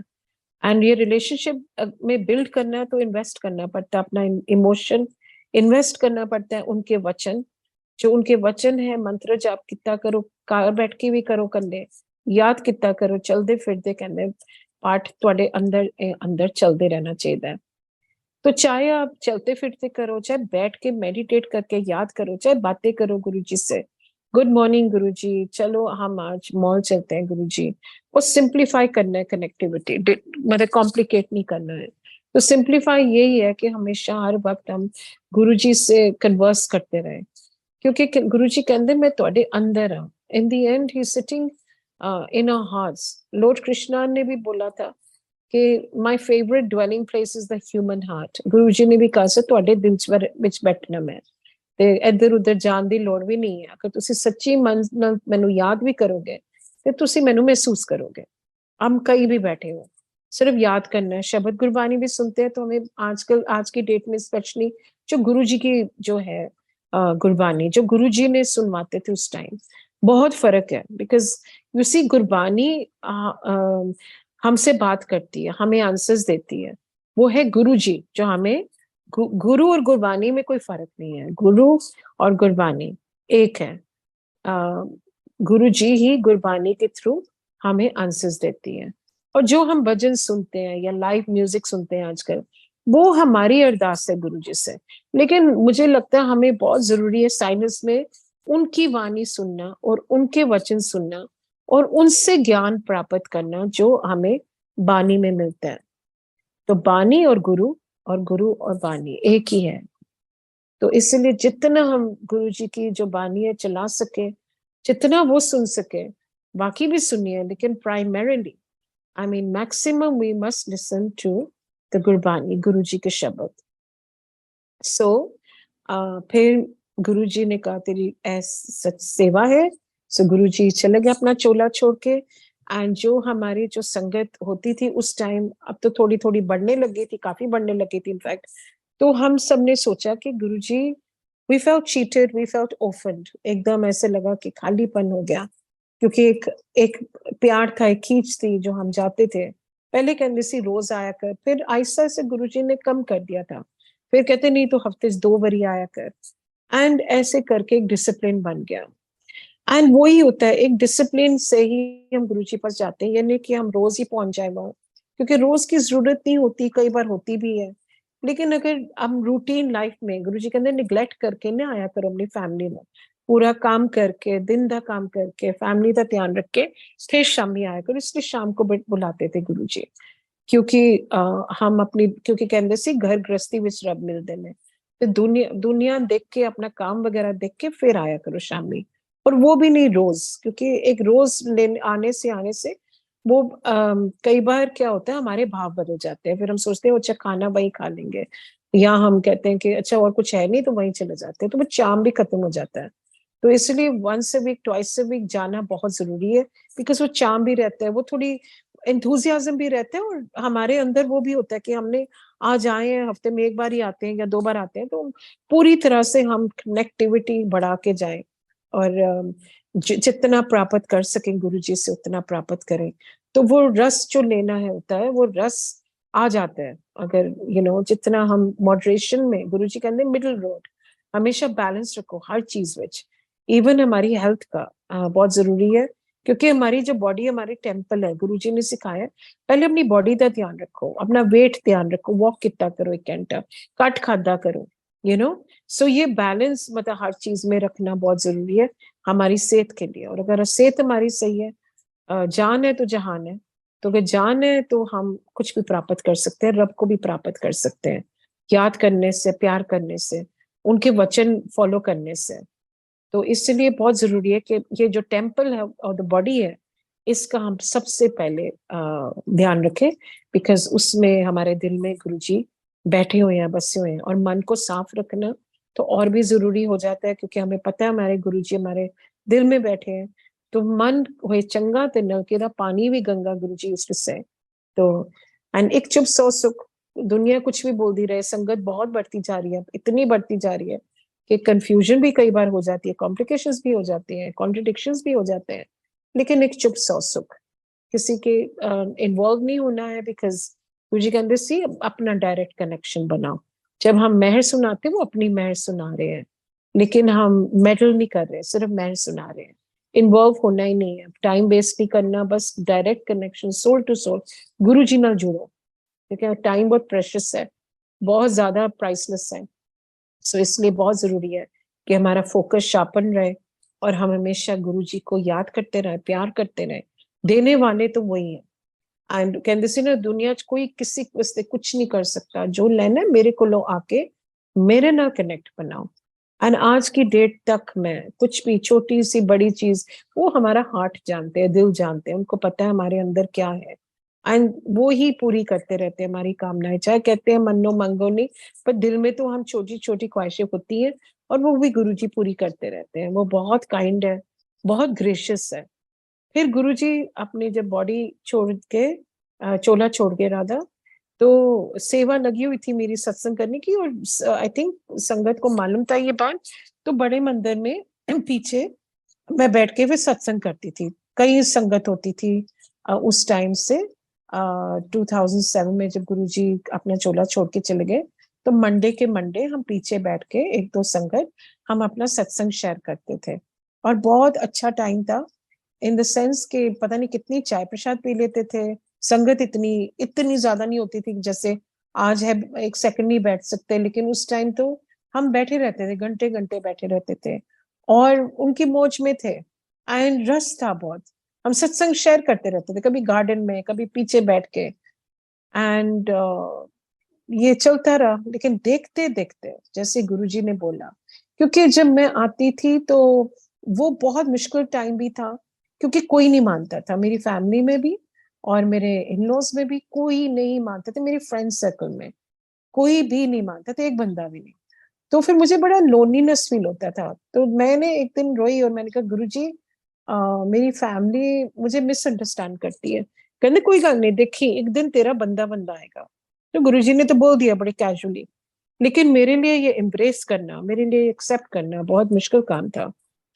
एंड ये रिलेशनशिप में बिल्ड करना है तो इन्वेस्ट करना पड़ता है, अपना इमोशन इन्वेस्ट करना पड़ता है। उनके वचन, जो उनके वचन है, मंत्र जाप कितना करो, कार बैठ के भी करो, कंदे याद कितना करो, चलते फिरते कहते पाठ थोड़े अंदर अंदर चलते रहना चाहिए। तो चाहे आप चलते फिरते करो, चाहे बैठ के मेडिटेट करके याद करो, चाहे बातें करो गुरु जी से, गुड मॉर्निंग गुरु जी, चलो हम आज मॉल चलते हैं गुरु जी। और सिंप्लीफाई करना है कनेक्टिविटी, मतलब कॉम्प्लिकेट नहीं करना है। तो सिंप्लीफाई यही है कि हमेशा हर वक्त हम गुरु जी से कन्वर्स करते रहे, क्योंकि गुरु जी कहते मैं ਤੁਹਾਡੇ अंदर हाँ। In the end he sitting in our hearts. Lord Krishna ने भी बोला था कि my favourite dwelling place is the human heart. Guru ji ने भी कहा ਸੀ ਤੁਹਾਡੇ ਦਿਲ ਵਿੱਚ ਬੈਠਣਾ ਮੈਂ, ਤੇ ਇੱਧਰ ਉੱਧਰ ਜਾਣ ਦੀ ਲੋੜ ਵੀ ਨਹੀਂ ਹੈ। ਅਗਰ ਤੁਸੀਂ ਸੱਚੀ ਮਨ ਨਾਲ ਮੈਨੂੰ ਯਾਦ ਵੀ ਕਰੋਗੇ ਤੇ ਤੁਸੀਂ ਮੈਨੂੰ महसूस करोगे। हम कहीं भी बैठे हो, सिर्फ याद करना है। शब्द गुरबानी भी सुनते हैं तो हमें आजकल आज की डेट में स्पेशली जो गुरु जी की जो है गुरबानी, जो गुरु जी ने सुनवाते थे उस टाइम, बहुत फर्क है। बिकॉज यू सी गुरबानी हमसे बात करती है, हमें आंसर्स देती है। वो है गुरु जी जो हमें गुरु और गुरबानी में कोई फर्क नहीं है। गुरु और गुरबानी एक है। गुरु जी ही गुरबानी के थ्रू हमें आंसर्स देती है। और जो हम भजन सुनते हैं या लाइव म्यूजिक सुनते हैं आजकल, वो हमारी अरदास है गुरु जी से। लेकिन मुझे लगता है हमें बहुत जरूरी है साइलेंस में उनकी वाणी सुनना और उनके वचन सुनना और उनसे ज्ञान प्राप्त करना जो हमें बानी में मिलता है। तो बानी और गुरु और बानी एक ही है। तो इसलिए जितना हम गुरु जी की जो बानी है चला सके, जितना वो सुन सके, बाकी भी सुनिए, लेकिन primarily I mean maximum we must listen to the Gurbani, Guru ji के शब्द। सो फिर गुरु जी ने कहा तेरी सच सेवा है। सो गुरु जी चले गए अपना चोला छोड़ के। एंड जो हमारी जो संगत होती थी उस टाइम, अब तो थोड़ी थोड़ी बढ़ने लगी थी, काफी बढ़ने लगी थी इनफैक्ट। तो हम सब ने सोचा कि Guruji, we felt cheated, we felt offend. एकदम ऐसे लगा कि खालीपन हो गया, क्योंकि एक एक प्यार था, एक खींच थी जो हम जाते थे। पहले कहते सी रोज आया कर, फिर आहिस्ता से गुरुजी ने कम कर दिया था। फिर कहते नहीं तो हफ्ते 2 बारी आया कर। एंड ऐसे करके एक डिसिप्लिन बन गया। एंड वही होता है, एक डिसिप्लिन से ही हम गुरुजी पास जाते हैं। यानी कि हम रोज ही पहुंच जाए वहां, क्योंकि रोज की जरूरत नहीं होती, कई बार होती भी है। लेकिन अगर हम रूटीन लाइफ में, गुरुजी कहते निगलेक्ट करके ना आया करो अपनी फैमिली में, पूरा काम करके दिन का काम करके फैमिली का ध्यान रख के फिर शामी आया करो। इसलिए शाम को बुलाते थे गुरुजी, क्योंकि हम अपनी, क्योंकि कहते सी घर गृहस्थी विच रब मिलते हैं। तो दुनिया दुनिया देख के, अपना काम वगैरह देख के फिर आया करो शामी। और वो भी नहीं रोज, क्योंकि एक रोज लेने आने से वो कई बार क्या होता है, हमारे भाव बदल जाते हैं, फिर हम सोचते हैं अच्छा खाना वही खा लेंगे, या हम कहते हैं कि अच्छा और कुछ है नहीं तो वहीं चले जाते हैं, तो वो चार्म भी खत्म हो जाता है। तो इसलिए once a week, twice a week जाना बहुत जरूरी है, बिकॉज वो चार्म भी रहता है, वो थोड़ी एंथुजियाज्म भी रहता है, और हमारे अंदर वो भी होता है कि हमने आज आए हैं, हफ्ते में एक बार ही आते हैं या 2 बार आते हैं, तो पूरी तरह से हम कनेक्टिविटी बढ़ा के जाएं, और जितना प्राप्त कर सकें गुरु जी से उतना प्राप्त करें। तो वो रस जो लेना है होता है, वो रस आ जाता है, अगर जितना हम मॉडरेशन में, गुरु जी कहते हैं मिडिल रोड, हमेशा बैलेंस रखो हर चीज विच, इवन हमारी हेल्थ का बहुत जरूरी है, क्योंकि हमारी जो बॉडी हमारे टेम्पल है, गुरु जी ने सिखाया पहले अपनी बॉडी का ध्यान रखो, अपना वेट ध्यान रखो, वॉक कितना करो 1 घंटा, कट खादा करो, सो ये बैलेंस मतलब हर चीज में रखना बहुत जरूरी है हमारी सेहत के लिए। और अगर सेहत हमारी सही है, जान है तो जहान है, तो अगर जान है तो हम कुछ भी प्राप्त कर सकते हैं, रब को भी प्राप्त कर सकते हैं, याद करने से, प्यार करने से, उनके वचन फॉलो करने से। तो इसलिए बहुत जरूरी है कि ये जो टेम्पल है और द बॉडी है, इसका हम सबसे पहले ध्यान रखें, बिकॉज उसमें हमारे दिल में गुरु जी बैठे हुए हैं, बसे हुए हैं। और मन को साफ रखना तो और भी जरूरी हो जाता है, क्योंकि हमें पता है हमारे गुरु जी हमारे दिल में बैठे हैं। तो मन हुए चंगा ते नलके दा पानी भी गंगा, गुरु जी उससे से। तो एंड एक चुप सौ सुख, दुनिया कुछ भी बोलती रहे, संगत बहुत बढ़ती जा रही है, इतनी बढ़ती जा रही है कि कंफ्यूजन भी कई बार हो जाती है, कॉम्प्लिकेशंस भी हो जाती हैं, कॉन्ट्रडिक्शंस भी हो जाते हैं, लेकिन एक चुप सौ सुख, किसी के इन्वॉल्व नहीं होना है, बिकॉज गुरु जी कहते सी अपना डायरेक्ट कनेक्शन बनाओ। जब हम महर सुनाते हैं वो अपनी महर सुना रहे हैं, लेकिन हम मेडल नहीं कर रहे, सिर्फ महर सुना रहे हैं, इन्वॉल्व होना ही नहीं है, टाइम वेस्ट नहीं करना, बस direct connection soul to soul Guru ji नाल जुड़ो, क्योंकि टाइम बहुत प्रेशियस है, बहुत ज्यादा प्राइसलेस है। सो इसलिए बहुत जरूरी है कि हमारा फोकस शार्पन रहे, और हम हमेशा गुरु जी को याद करते रहे, प्यार करते रहे। देने वाले तो वही है, एंड कहते सी ना, दुनिया च कोई किसी वास्ते कुछ नहीं कर सकता, जो लेना मेरे को लो आके मेरे नाल कनेक्ट बनाओ। एंड आज की डेट तक मैं कुछ भी छोटी सी बड़ी चीज, वो हमारा हार्ट जानते हैं, दिल जानते हैं, उनको पता है हमारे अंदर क्या है, एंड वो ही पूरी करते रहते हैं हमारी कामनाएं, चाहे कहते हैं मनो मंगो नहीं, पर दिल में तो हम छोटी छोटी ख्वाहिशें होती हैं, और वो भी गुरुजी पूरी करते रहते हैं। वो बहुत काइंड है, बहुत ग्रेशियस है। फिर गुरुजी अपनी जब बॉडी छोड़ के, चोला छोड़ के राधा, तो सेवा लगी हुई थी मेरी सत्संग करने की, और आई थिंक संगत को मालूम था ये बात, तो बड़े मंदिर में पीछे मैं बैठ के फिर सत्संग करती थी। कई संगत होती थी उस टाइम से, 2007 में जब गुरुजी अपना चोला छोड़ के चले गए, तो मंडे के मंडे हम पीछे बैठ के एक दो संगत हम अपना सत्संग शेयर करते थे, और बहुत अच्छा टाइम था, इन द सेंस के पता नहीं कितनी चाय प्रसाद पी लेते थे। संगत इतनी इतनी ज्यादा नहीं होती थी जैसे आज है, एक सेकंड नहीं बैठ सकते, लेकिन उस टाइम तो हम बैठे रहते थे, घंटे घंटे बैठे रहते थे, और उनकी मौज में थे, एंड रस था बहुत। हम सत्संग शेयर करते रहते थे, कभी गार्डन में, कभी पीछे बैठ के, एंड ये चलता रहा। लेकिन देखते देखते जैसे गुरुजी ने बोला, क्योंकि जब मैं आती थी तो वो बहुत मुश्किल टाइम भी था, क्योंकि कोई नहीं मानता था, मेरी फैमिली में भी और मेरे इन लॉज में भी कोई नहीं मानता था, मेरे फ्रेंड सर्कल में कोई भी नहीं मानता था, एक बंदा भी नहीं। तो फिर मुझे बड़ा लोनलीनेस फील होता था, तो मैंने एक दिन रोई और मैंने कहा गुरुजी, मेरी फैमिली मुझे मिसअंडरस्टैंड करती है। कहने कोई गल नहीं, देखी एक दिन तेरा बंदा बंदा आएगा। तो गुरुजी ने तो बोल दिया बड़े कैजुअली, लेकिन मेरे लिए ये एम्ब्रेस करना, मेरे लिए एक्सेप्ट करना बहुत मुश्किल काम था।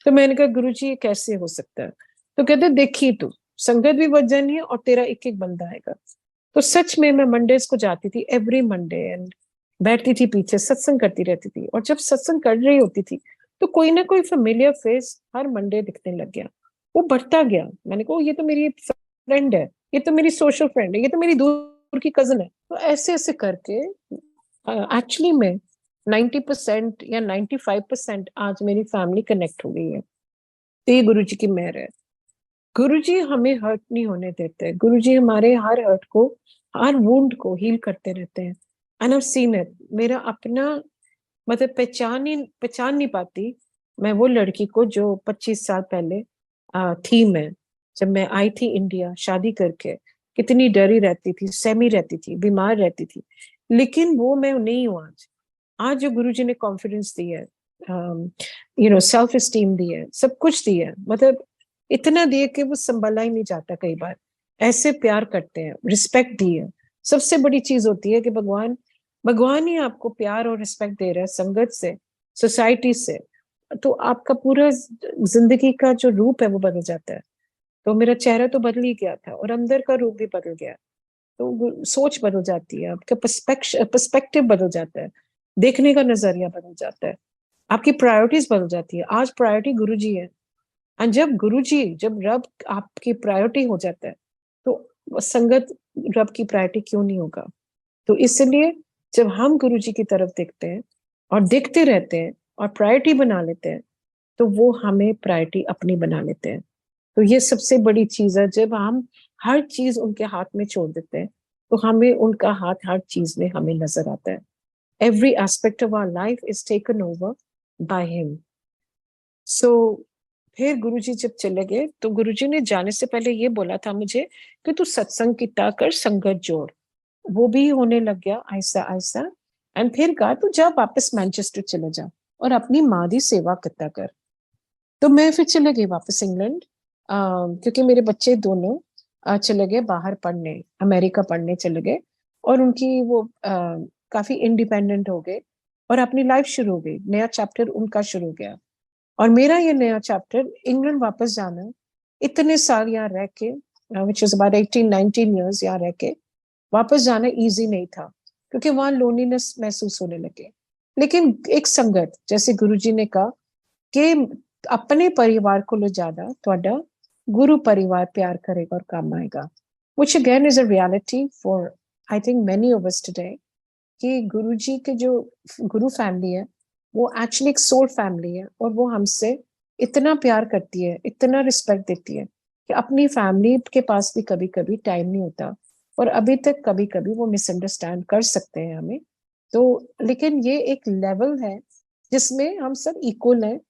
तो मैंने कहा गुरुजी ये कैसे हो सकता है? तो कहते देखी तू, संगत भी बच जानी है और तेरा एक एक बंदा आएगा। तो सच में मैं मंडेज को जाती थी, एवरी मंडे, एंड बैठती थी पीछे, सत्संग करती रहती थी, और जब सत्संग कर रही होती थी तो कोई ना कोई फेमिलियर फेस हर मंडे दिखने लग गया। वो बढ़ता गया, मैंने कहा ये तो मेरी फ्रेंड है, ये तो मेरी सोशल फ्रेंड है, ये तो मेरी दूर की कजन है। तो ऐसे ऐसे करके एक्चुअली में 90% या 95% आज मेरी फैमिली कनेक्ट हो गई है। तो ये गुरु जी की मेहर है। गुरु जी हमें हर्ट नहीं होने देते, गुरु जी हमारे हर हर्ट को, हर वुंड को हील करते रहते हैं। एंड आई सीन इट, मेरा अपना मतलब पहचान नहीं पाती मैं वो लड़की को जो 25 साल पहले थी। मैं जब मैं आई थी इंडिया शादी करके, कितनी डरी रहती थी, सहमी रहती थी, बीमार रहती थी, लेकिन वो मैं नहीं हूँ आज। आज जो गुरुजी ने कॉन्फिडेंस दी है, सेल्फ एस्टीम दी है, सब कुछ दी है, मतलब इतना दिए कि वो संभाला ही नहीं जाता। कई बार ऐसे प्यार करते हैं, रिस्पेक्ट दी है। सबसे बड़ी चीज होती है कि भगवान भगवान ही आपको प्यार और रिस्पेक्ट दे रहा है, संगत से, सोसाइटी से, तो आपका पूरा जिंदगी का जो रूप है वो बदल जाता है। तो मेरा चेहरा तो बदल ही गया था और अंदर का रूप भी बदल गया। तो सोच बदल जाती है, आपका पर्सपेक्टिव बदल जाता है, देखने का नजरिया बदल जाता है, आपकी प्रायोरिटीज बदल जाती है। आज प्रायोरिटी गुरु जी है। और जब रब आपकी प्रायोरिटी हो जाता है, तो संगत रब की प्रायोरिटी क्यों नहीं होगा। तो इसलिए जब हम गुरु जी की तरफ देखते हैं और देखते रहते हैं और प्रायोरिटी बना लेते हैं, तो वो हमें प्रायोरिटी अपनी बना लेते हैं। तो ये सबसे बड़ी चीज है, जब हम हर चीज उनके हाथ में छोड़ देते हैं, तो हमें उनका हाथ हर चीज में हमें नजर आता है। Every aspect of our life is taken over by him. So फिर गुरुजी जब चले गए, तो गुरुजी ने जाने से पहले ये बोला था मुझे कि तू सत्संग किता कर, संगत जोड़। वो भी होने लग गया आहिस्ता आहिस्ता। एंड फिर कहा तू जा वापस मैनचेस्टर चले जा और अपनी माँ दी सेवा किता कर। तो मैं फिर चले गई वापस इंग्लैंड, क्योंकि मेरे बच्चे दोनों चले गए बाहर पढ़ने, अमेरिका पढ़ने चले गए। और उनकी वो काफी इंडिपेंडेंट हो गए और अपनी लाइफ शुरू हो गई, नया चैप्टर उनका शुरू हो गया। और मेरा ये नया चैप्टर इंग्लैंड वापस जाना, इतने साल यहाँ रह के, विच इज अबाउट 18-19 years यहाँ रह के वापस जाना इजी नहीं था, क्योंकि वहां लोनलीनेस महसूस होने लगे। लेकिन एक संगत, जैसे गुरुजी ने कहा कि अपने परिवार को लो ज्यादा थोड़ा गुरु परिवार प्यार करेगा और काम आएगा, which again is a reality for I think many of us today। कि गुरुजी के जो गुरु फैमिली है वो एक्चुअली एक सोल फैमिली है, और वो हमसे इतना प्यार करती है, इतना रिस्पेक्ट देती है कि अपनी फैमिली के पास भी कभी कभी टाइम नहीं होता। और अभी तक कभी कभी वो मिसअंडरस्टैंड कर सकते हैं हमें। तो लेकिन ये एक लेवल है जिसमें हम सब इक्वल हैं,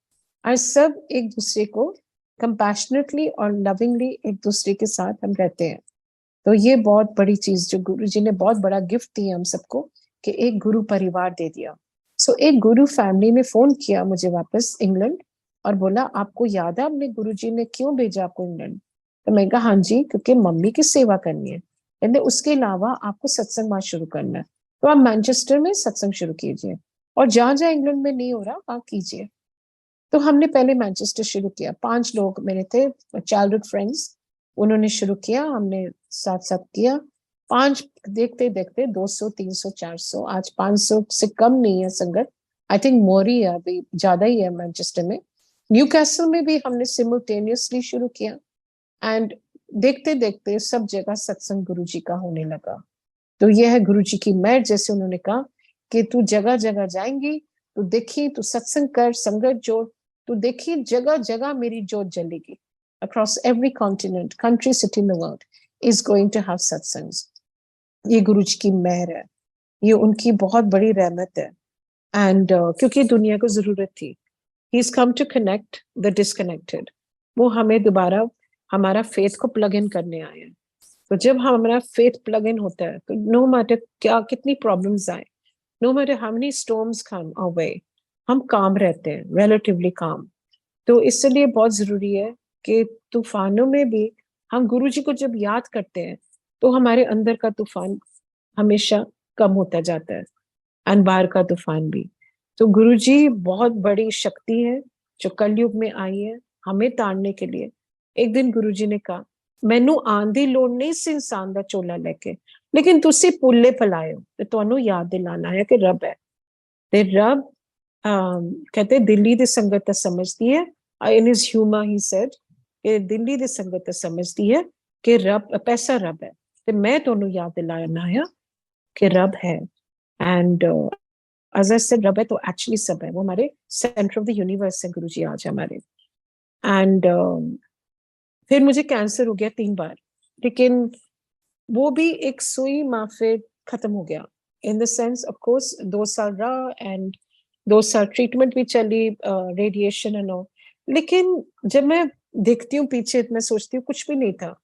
और सब एक दूसरे को कंपैशनेटली और लविंगली एक दूसरे के साथ हम रहते हैं। तो ये बहुत बड़ी चीज जो गुरुजी ने बहुत बड़ा गिफ्ट दिया हम सबको, कि एक गुरु परिवार दे दिया। सो एक गुरु फैमिली ने फोन किया मुझे वापस इंग्लैंड और बोला आपको याद है अपने गुरुजी ने क्यों भेजा आपको इंग्लैंड। तो मैं कहा हाँ जी, क्योंकि मम्मी की सेवा करनी है, कहते उसके अलावा आपको सत्संग वहां शुरू करना है, तो आप मैनचेस्टर में सत्संग शुरू कीजिए, और जहां जहां इंग्लैंड में नहीं हो रहा वहां कीजिए। तो हमने पहले मैनचेस्टर शुरू किया, 5 लोग मेरे थे, चाइल्डहुड फ्रेंड्स, उन्होंने शुरू किया, हमने साथ साथ किया। 5 देखते देखते 200 300 400, आज 500 से कम नहीं है संगत। आई थिंक मोर ही है, अभी ज्यादा ही है मैनचेस्टर में। न्यू कैसल में भी हमने सिमुलटेनियसली शुरू किया। एंड देखते देखते सब जगह सत्संग गुरु जी का होने लगा। तो यह है गुरु जी की मेहर। जैसे उन्होंने कहा कि तू जगह जगह जाएंगी, तू देखी, तू सत्संग कर, संगत जोड़, तू देखी जगह जगह मेरी जोत जलेगी। Across every continent, country, city in the world is going to have satsangs. ये गुरु जी की मेहर है, ये उनकी बहुत बड़ी रहमत है। एंड क्योंकि दुनिया को जरूरत थी, he is come to connect the disconnected. वो हमें दोबारा हमारा फेथ को प्लग इन करने आए हैं। तो जब हमारा फेथ प्लग इन होता है, तो नो मैटर क्या कितनी प्रॉब्लम्स आए, no matter how many storms come our way, हम काम रहते हैं, रिलेटिवली काम। तो इसलिए बहुत जरूरी है कि तूफानों में भी हम गुरु जी को जब याद करते हैं, तो हमारे अंदर का तूफान हमेशा कम होता जाता है, और बाहर का तूफान भी। तो गुरु जी बहुत बड़ी शक्ति है जो कलयुग में आई है हमें तारने के लिए। एक दिन गुरु जी ने कहा, मैनू आंधी लोड़ नहीं सी इंसान का झोला लेके, लेकिन तुसी पुल्ले फैलायो ते तुहानू याद दिलाना है कि रब है। ते रब कहते दिल्ली दी संगत तो समझती है, in his humour he said कि दिल्ली दी संगत तो समझती है कि रब पैसा रब है, ते मैं तुहानू याद दिलाना है कि रब है। एंड as I said, रब है तो एक्चुअली सब है, वो हमारे सेंटर ऑफ द यूनिवर्स है गुरु जी आज हमारे। एंड फिर मुझे कैंसर हो गया 3 बार, लेकिन वो भी एक सुई माफे खत्म हो गया। In the sense of course 2 साल रहा, एंड 2 साल ट्रीटमेंट भी चली, रेडिएशन एंड ऑल, लेकिन जब मैं देखती हूँ पीछे, मैं सोचती हूँ कुछ भी नहीं था,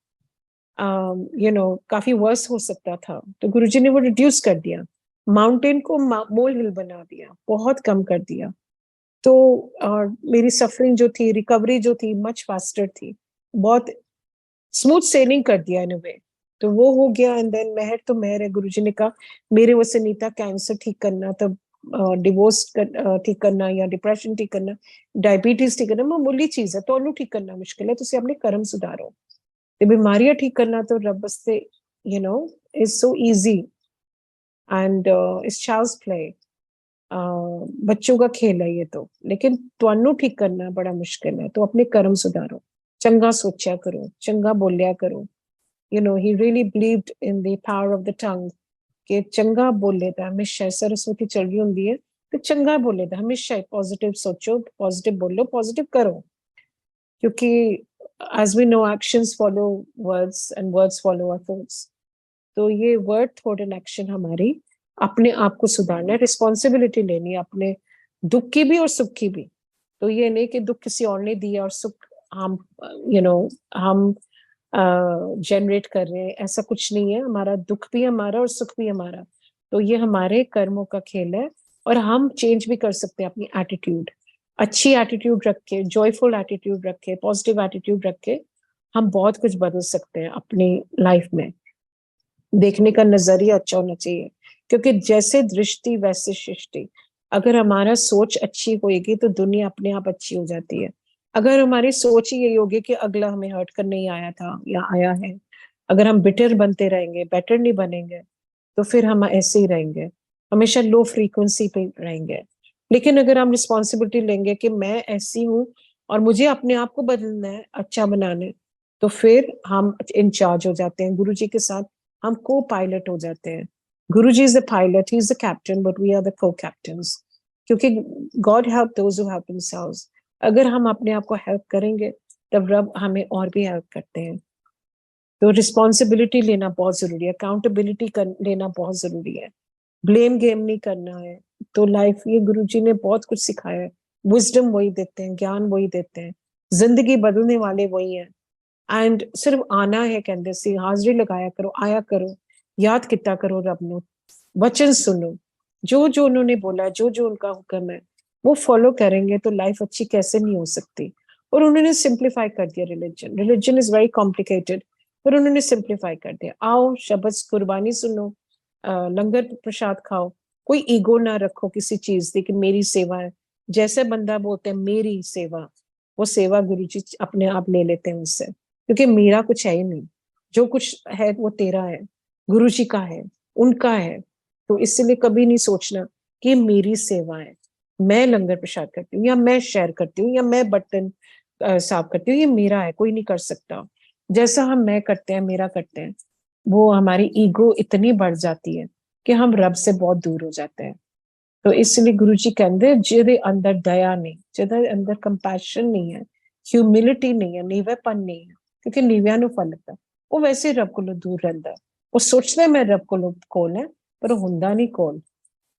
काफी वर्स हो सकता था। तो गुरुजी ने वो रिड्यूस कर दिया, माउंटेन को मोल हिल बना दिया, बहुत कम कर दिया। तो मेरी सफरिंग जो थी, रिकवरी जो थी, मच फास्टर थी, बहुत स्मूथ सेलिंग कर दिया इन वे। तो वो हो गया, एंड देन मेहर तो मेहर है। गुरुजी ने कहा मेरे वो से नीता, कैंसर ठीक करना, तब डिवोर्स ठीक करना, या डिप्रेशन ठीक करना, डायबिटीज ठीक करना मामूली चीज है, तो ਉਹਨੂੰ ठीक करना मुश्किल है, ਤੁਸੀਂ अपने कर्म सुधारो। ये बीमारियां ठीक करना तो रब वास्ते is so easy, and it's Charles play, बच्चों का खेल है ये तो। लेकिन ਤੁਹਾਨੂੰ ठीक करना बड़ा मुश्किल है, तो अपने कर्म सुधारो, चंगा सोचा करो, चंगा बोलिया करो। he really believed in the power of the tongue, कि चंगा बोले तो हमेशा, सरस्वती चल रही होंगी है तो चंगा बोले तो हमेशा पॉजिटिव सोचो, पॉजिटिव बोलो, पॉजिटिव करो, क्योंकि as we know actions follow words and words follow our thoughts। तो ये वर्ड थॉट एंड एक्शन हमारी अपने आप को सुधारना है, रिस्पॉन्सिबिलिटी लेनी है अपने दुख की भी और सुख की भी। तो ये नहीं कि दुख किसी और ने दिया और सुख हम हम जनरेट कर रहे हैं, ऐसा कुछ नहीं है। हमारा दुख भी हमारा और सुख भी हमारा, तो ये हमारे कर्मों का खेल है। और हम चेंज भी कर सकते हैं अपनी एटीट्यूड, अच्छी एटीट्यूड रख के, जॉयफुल एटीट्यूड रख के, पॉजिटिव एटीट्यूड रख के हम बहुत कुछ बदल सकते हैं अपनी लाइफ में। देखने का नजरिया अच्छा होना चाहिए, क्योंकि जैसे दृष्टि वैसे सृष्टि। अगर हमारा सोच अच्छी होगी तो दुनिया अपने आप अच्छी हो जाती है। अगर हमारी सोच ही यही होगी कि अगला हमें हर्ट करने ही आया था या आया है, अगर हम बिटर बनते रहेंगे, बेटर नहीं बनेंगे, तो फिर हम ऐसे ही रहेंगे, हमेशा लो फ्रीक्वेंसी पे रहेंगे। लेकिन अगर हम रिस्पॉन्सिबिलिटी लेंगे कि मैं ऐसी हूँ और मुझे अपने आप को बदलना है, अच्छा बनाना है, तो फिर हम इंचार्ज हो जाते हैं गुरु जी के साथ, हम को पायलट हो जाते हैं। Guru ji is the pilot, he is the captain, but we are the co-captains, क्योंकि God help those who help themselves. अगर हम अपने आप को हेल्प करेंगे, तब रब हमें और भी हेल्प करते हैं। तो रिस्पॉन्सिबिलिटी लेना बहुत जरूरी है, अकाउंटेबिलिटी लेना बहुत जरूरी है, ब्लेम गेम नहीं करना है। तो लाइफ, ये गुरुजी ने बहुत कुछ सिखाया है। विजडम वही देते हैं, ज्ञान वही देते हैं, जिंदगी बदलने वाले वही हैं। एंड सिर्फ आना है, कहते सी हाजिरी लगाया करो, आया करो, याद किता करो रब नु, वचन सुनो, जो जो उन्होंने बोला, जो जो उनका हुक्म है वो फॉलो करेंगे तो लाइफ अच्छी कैसे नहीं हो सकती। और उन्होंने सिंप्लीफाई कर दिया religion, religion is very complicated, पर उन्होंने सिंप्लीफाई कर दिया। आओ शब्द कुर्बानी सुनो, लंगर प्रसाद खाओ, कोई ईगो ना रखो किसी चीज की कि मेरी सेवा है। जैसे बंदा बोलते हैं मेरी सेवा, वो सेवा गुरु जी अपने आप ले लेते हैं उससे, क्योंकि मेरा कुछ है ही नहीं, जो कुछ है वो तेरा है, गुरु जी का है, उनका है। तो इसलिए कभी नहीं सोचना कि मेरी सेवा है, मैं लंगर प्रसाद करती हूँ, या मैं शेयर करती हूँ, या मैं बर्तन साफ करती हूँ, ये मेरा है, कोई नहीं कर सकता। जैसा हम मैं करते हैं, मेरा करते हैं, वो हमारी ईगो इतनी बढ़ जाती है कि हम रब से बहुत दूर हो जाते हैं। तो इसलिए गुरु जी कहते जिदे अंदर दया नहीं, जिदे अंदर कंपैशन नहीं है, ह्यूमिलिटी नहीं है, नीवेपन नहीं है, क्योंकि नीविया नु फल लगता, वो वैसे रब को दूर रहता है। वो सोचता है मैं रब को कोल है, पर हुंदा नहीं कोल।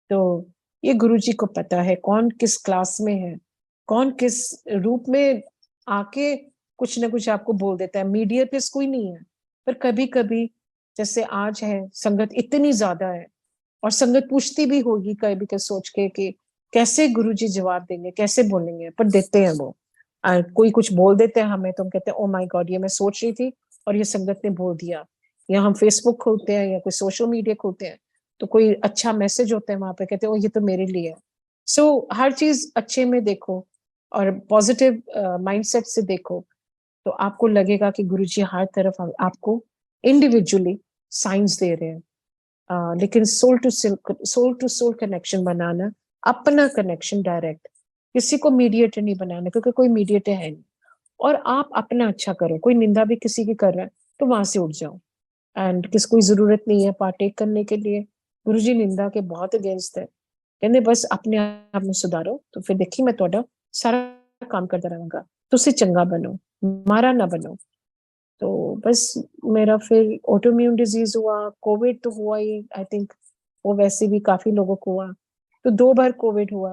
तो ये गुरु जी को पता है कौन किस क्लास में है, कौन किस रूप में आके कुछ ना कुछ आपको बोल देता है। मीडिया पे कोई नहीं है, पर कभी कभी जैसे आज है, संगत इतनी ज्यादा है, और संगत पूछती भी होगी कभी कभी सोच के कि कैसे गुरुजी जवाब देंगे, कैसे बोलेंगे, पर देते हैं वो। कोई कुछ बोल देते हैं हमें, तो हम कहते हैं ओ माय गॉड, ये मैं सोच रही थी और ये संगत ने बोल दिया। या हम फेसबुक खोलते हैं या कोई सोशल मीडिया खोलते हैं, तो कोई अच्छा मैसेज होता है वहां पे, कहते हैं ओ ये तो मेरे लिए है। सो हर चीज अच्छे में देखो और पॉजिटिव माइंडसेट से देखो, तो आपको लगेगा कि गुरुजी हर तरफ आपको इंडिविजुअली साइंस दे रहे हैं। लेकिन सोल टू सोल कनेक्शन बनाना, अपना कनेक्शन डायरेक्ट, किसी को मीडिएटर नहीं बनाना, क्योंकि कोई मीडिएटर है नहीं। और आप अपना अच्छा करो, कोई निंदा भी किसी की कर रहा है तो वहां से उठ जाओ, एंड किस कोई जरूरत नहीं है पार्टेक करने के लिए। गुरुजी निंदा के बहुत अगेंस्ट है, कहते बस अपने आप में सुधारो, तो फिर देखी मैं ਤੁਹਾਡਾ सारा काम करता रहूंगा, तुसी चंगा बनो, मारा ना बनो। तो बस मेरा फिर ऑटोइम्यून डिजीज हुआ, कोविड तो हुआ ही, आई थिंक वो वैसे भी काफी लोगों को हुआ, तो 2 बार कोविड हुआ।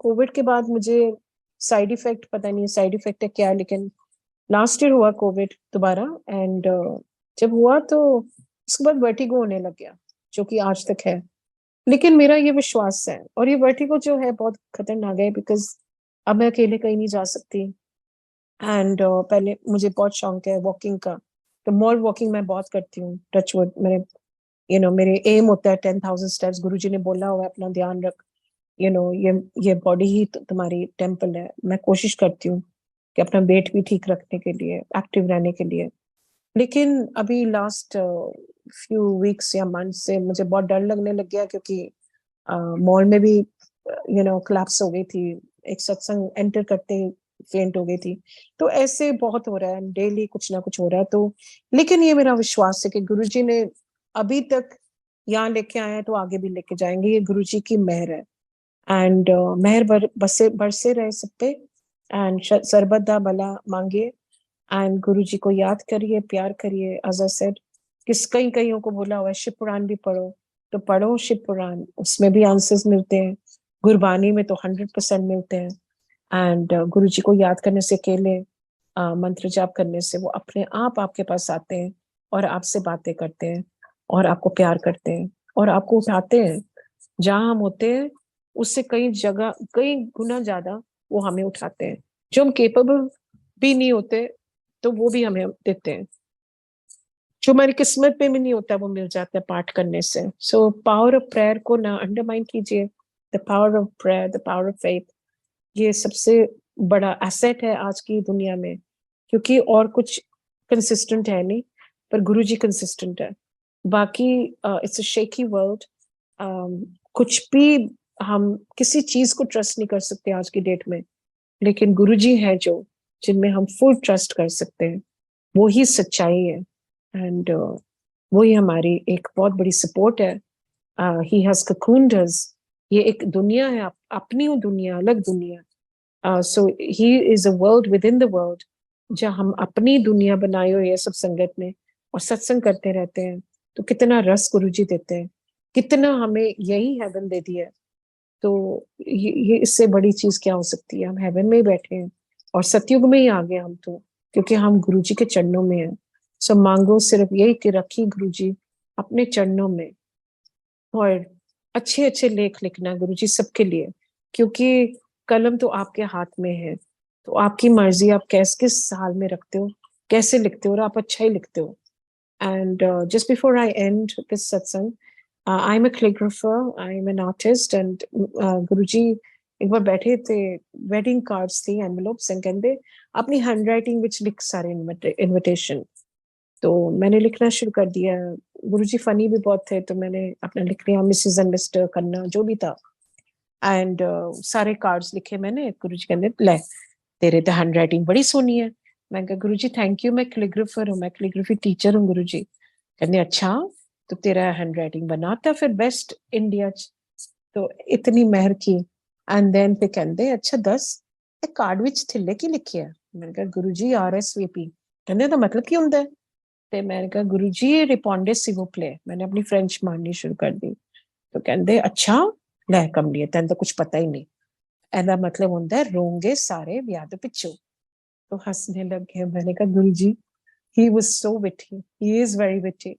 कोविड के बाद मुझे साइड इफेक्ट, पता नहीं साइड इफेक्ट है क्या, लेकिन लास्ट ईयर हुआ कोविड दोबारा। एंड जब हुआ तो उसके बाद वर्टिगो होने लग गया, जो कि आज तक है। लेकिन मेरा ये विश्वास है, और ये वर्टिगो जो है बहुत खतरनाक है, बिकॉज अब मैं अकेले कहीं नहीं जा सकती। एंड पहले मुझे बहुत शौक है वॉकिंग का, तो मॉल वॉकिंग मैं बहुत करती हूँ। टचवुड, मेरे मेरे एम होता है 10,000 स्टेप्स। गुरुजी ने बोला हुआ है अपना ध्यान रख, ये बॉडी ही तुम्हारी टेम्पल है। मैं कोशिश करती हूँ कि अपना वेट भी ठीक रखने के लिए, एक्टिव रहने के लिए। लेकिन अभी लास्ट फ्यू वीक्स या मंथ से मुझे बहुत डर लगने लग गया, क्योंकि मॉल में भी कोलैप्स हो गई थी, एक सत्संग एंटर करते ही फेंट हो गई थी। तो ऐसे बहुत हो रहा है, डेली कुछ ना कुछ हो रहा है। तो लेकिन ये मेरा विश्वास है कि गुरुजी ने अभी तक यहाँ लेके आए हैं, तो आगे भी लेके जाएंगे। ये गुरुजी की मेहर है। एंड मेहर बसे बरसे रहे सब पे। एंड सर्बदा भला मांगिए, एंड गुरुजी को याद करिए, प्यार करिए। एज आई सेड, किस कई कईयों को बोला हुआ है शिव पुराण भी पढ़ो, तो पढ़ो शिव पुराण, उसमें भी आंसर्स मिलते हैं। गुरबानी में तो 100% मिलते हैं। एंड गुरुजी को याद करने से, अकेले मंत्र जाप करने से, वो अपने आप आपके पास आते हैं और आपसे बातें करते हैं और आपको प्यार करते हैं और आपको उठाते हैं। जहां हम होते हैं उससे कई जगह, कई गुना ज्यादा वो हमें उठाते हैं। जो हम केपेबल भी नहीं होते, तो वो भी हमें देते हैं। जो हमारी किस्मत में भी नहीं होता, वो मिल जाता है पाठ करने से। सो पावर ऑफ प्रेयर को ना अंडरमाइन कीजिए। The power of prayer, the power of faith, ये सबसे बड़ा एसेट है आज की दुनिया में, क्योंकि और कुछ कंसिस्टेंट है नहीं, पर गुरु जी कंसिस्टेंट है। बाकी इट्स अ शेकी वर्ल्ड। कुछ भी, हम किसी चीज को ट्रस्ट नहीं कर सकते आज की डेट में, लेकिन गुरु जी है जो, जिनमें हम फुल ट्रस्ट कर सकते हैं। वो ही सच्चाई है। एंड वो ही हमारी एक बहुत बड़ी सपोर्ट है। He has cocooned us। ये एक दुनिया है, अपनी दुनिया, अलग दुनिया। So he is a world within the world, जहाँ हम अपनी दुनिया बनाए हुए है सब संगत में, और सत्संग करते रहते हैं। तो कितना रस गुरु जी देते हैं, कितना हमें यही हेवन दे दिया है। तो ये इससे बड़ी चीज क्या हो सकती है। हम हेवन में ही बैठे हैं, और सतयुग में ही आ गए हम तो, क्योंकि हम गुरु जी के चरणों में हैं। सो मांगो सिर्फ यही कि रखी गुरु जी अपने चरणों में, और अच्छे अच्छे लेख लिखना गुरु जी सबके लिए, क्योंकि कलम तो आपके हाथ में है। तो आपकी मर्जी, आप किस साल में रखते हो, कैसे लिखते हो, और आप अच्छा ही लिखते हो। And just before I and this satsang, I am a calligrapher, I am an artist. And Guruji एक बार बैठे थे, वेडिंग कार्ड्स थी, एनवेलप्स, एंड कहते अपनी हैंड राइटिंग विच लिख सारे इनविटेशन। तो मैंने लिखना शुरू कर दिया। गुरुजी फनी भी बहुत थे, तो मैंने अपना लिख लिया, मिसेस एंड मिस्टर करना जो भी था। एंड सारे कार्ड्स लिखे मैंने। गुरुजी कहते ले, तेरे तो हैंड राइटिंग बड़ी सोहनी है। मैं कहा गुरुजी थैंक यू, मैं कैलीग्राफर हूँ, मैं कैलीग्राफी टीचर हूँ गुरुजी। कहते अच्छा, तो तेरा हैंड राइटिंग बनाता फिर बेस्ट इंडिया च। तो इतनी मेहर की। एंड देन फिर कहते अच्छा दस कार्ड विच थिल्ले की लिखी है। मैंने कहा गुरुजी RSVP। कहते तो मतलब की होंगे। ਤੇ मैंने कहा गुरु जी रिपोंडे सिवो प्ले, मैंने अपनी फ्रेंच मारनी शुरू कर दी। तो कहते अच्छा लै कमलिए, तेन तो कुछ पता ही नहीं, एदा मतलब होंगे रोंगे सारे ब्याह दे पिछू। तो हंसने लग गए। मैंने कहा Guru ji, he was so witty, he is very witty.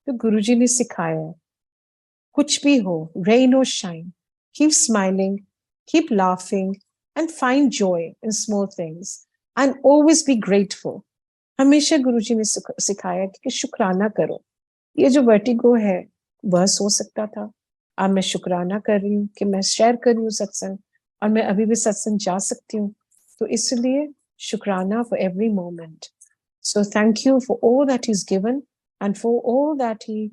तो गुरु जी ने सिखाया है, कुछ भी हो, रेन और shine, keep smiling, keep laughing, and find joy in small things, and always be grateful. हमेशा गुरुजी ने सिखाया कि शुक्राना करो। ये जो वर्टिगो है, बस हो सकता था। अब मैं शुक्राना कर रही हूँ कि मैं शेयर कर रही हूँ सत्संग, और मैं अभी भी सत्संग जा सकती हूँ। तो इसलिए शुक्राना for every moment. So thank you for all that is given, and for all that he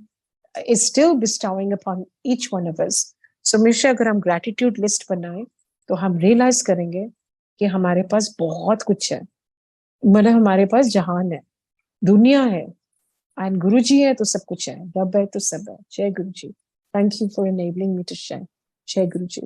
is still bestowing upon each one of us. So हमेशा अगर हम ग्रेटिट्यूड लिस्ट बनाएं, तो हम रियलाइज करेंगे कि हमारे पास बहुत कुछ है। मतलब हमारे पास जहान है, दुनिया है, एंड गुरु जी है तो सब कुछ है, रब है तो सब है। जय Guru ji. Thank you for enabling me to share. जय गुरु जी।